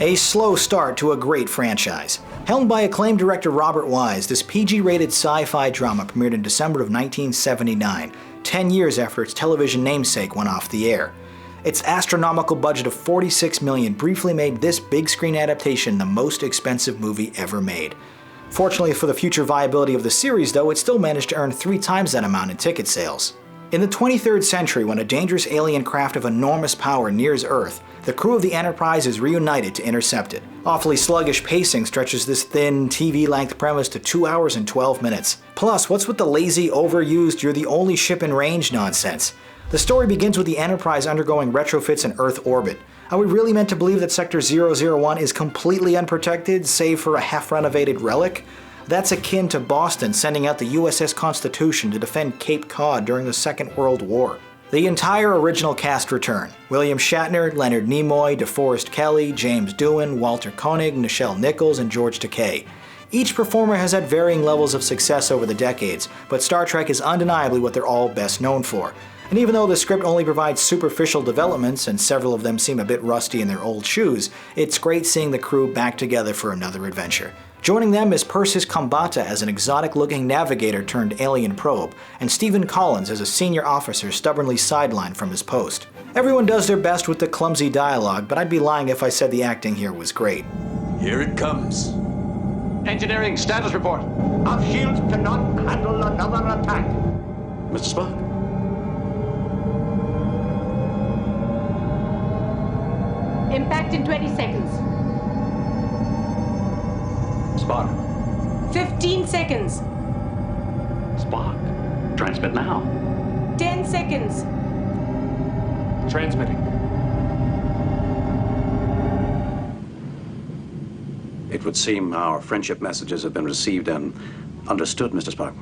A slow start to a great franchise. Helmed by acclaimed director Robert Wise, this PG-rated sci-fi drama premiered in December of 1979, 10 years after its television namesake went off the air. Its astronomical budget of $46 million briefly made this big-screen adaptation the most expensive movie ever made. Fortunately for the future viability of the series, though, it still managed to earn 3 times that amount in ticket sales. In the 23rd century, when a dangerous alien craft of enormous power nears Earth, the crew of the Enterprise is reunited to intercept it. Awfully sluggish pacing stretches this thin, TV-length premise to 2 hours and 12 minutes. Plus, what's with the lazy, overused, you're the only ship in range nonsense? The story begins with the Enterprise undergoing retrofits in Earth orbit. Are we really meant to believe that Sector 001 is completely unprotected, save for a half-renovated relic? That's akin to Boston sending out the USS Constitution to defend Cape Cod during the Second World War. The entire original cast return. William Shatner, Leonard Nimoy, DeForest Kelley, James Doohan, Walter Koenig, Nichelle Nichols, and George Takei. Each performer has had varying levels of success over the decades, but Star Trek is undeniably what they're all best known for. And even though the script only provides superficial developments, and several of them seem a bit rusty in their old shoes, it's great seeing the crew back together for another adventure. Joining them is Persis Khambatta as an exotic-looking navigator turned alien probe, and Stephen Collins as a senior officer stubbornly sidelined from his post. Everyone does their best with the clumsy dialogue, but I'd be lying if I said the acting here was great. Here it comes. Engineering status report. Our shields cannot handle another attack. Mr. Spock? Impact in 20 seconds. Spock. 15 seconds. Spock. Transmit now. 10 seconds. Transmitting. It would seem our friendship messages have been received and understood, Mr. Spock.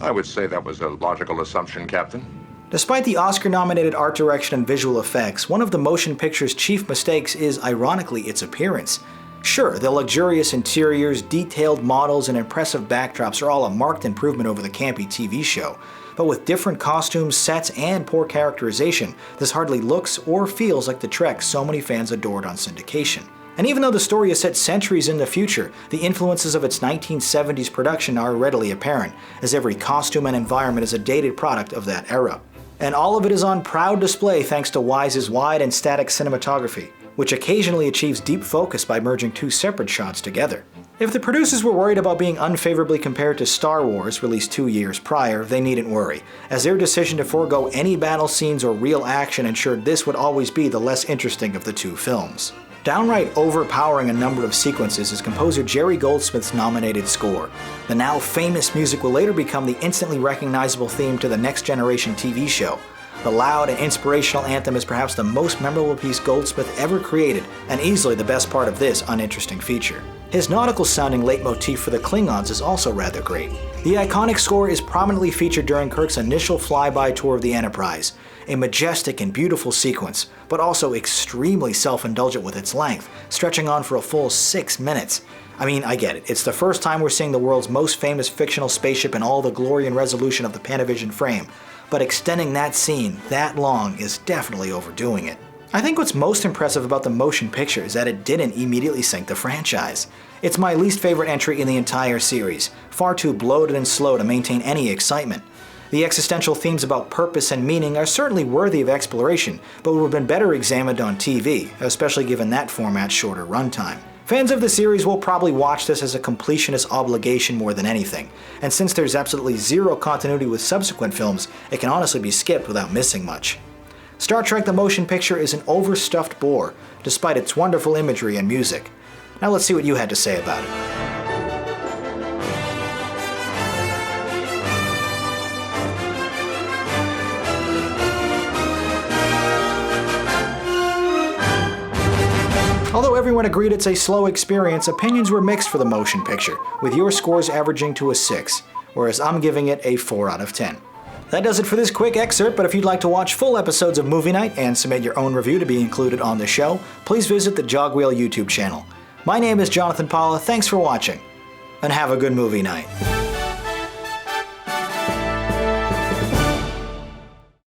I would say that was a logical assumption, Captain. Despite the Oscar-nominated art direction and visual effects, one of the motion picture's chief mistakes is, ironically, its appearance. Sure, the luxurious interiors, detailed models, and impressive backdrops are all a marked improvement over the campy TV show, but with different costumes, sets, and poor characterization, this hardly looks or feels like the Trek so many fans adored on syndication. And even though the story is set centuries in the future, the influences of its 1970s production are readily apparent, as every costume and environment is a dated product of that era. And all of it is on proud display thanks to Wise's wide and static cinematography, which occasionally achieves deep focus by merging 2 separate shots together. If the producers were worried about being unfavorably compared to Star Wars, released 2 years prior, they needn't worry, as their decision to forego any battle scenes or real action ensured this would always be the less interesting of the 2 films. Downright overpowering a number of sequences is composer Jerry Goldsmith's nominated score. The now famous music will later become the instantly recognizable theme to the Next Generation TV show. The loud and inspirational anthem is perhaps the most memorable piece Goldsmith ever created, and easily the best part of this uninteresting feature. His nautical-sounding leitmotif for the Klingons is also rather great. The iconic score is prominently featured during Kirk's initial flyby tour of the Enterprise, a majestic and beautiful sequence, but also extremely self-indulgent with its length, stretching on for a full 6 minutes. I mean, I get it, it's the first time we're seeing the world's most famous fictional spaceship in all the glory and resolution of the Panavision frame, but extending that scene that long is definitely overdoing it. I think what's most impressive about the motion picture is that it didn't immediately sink the franchise. It's my least favorite entry in the entire series, far too bloated and slow to maintain any excitement. The existential themes about purpose and meaning are certainly worthy of exploration, but would have been better examined on TV, especially given that format's shorter runtime. Fans of the series will probably watch this as a completionist obligation more than anything, and since there's absolutely zero continuity with subsequent films, it can honestly be skipped without missing much. Star Trek the Motion Picture is an overstuffed bore, despite its wonderful imagery and music. Now let's see what you had to say about it. Although everyone agreed it's a slow experience, opinions were mixed for the motion picture, with your scores averaging to a 6, whereas I'm giving it a 4 out of 10. That does it for this quick excerpt, but if you'd like to watch full episodes of Movie Night and submit your own review to be included on the show, please visit the Jogwheel YouTube channel. My name is Jonathan Paula, thanks for watching, and have a good movie night.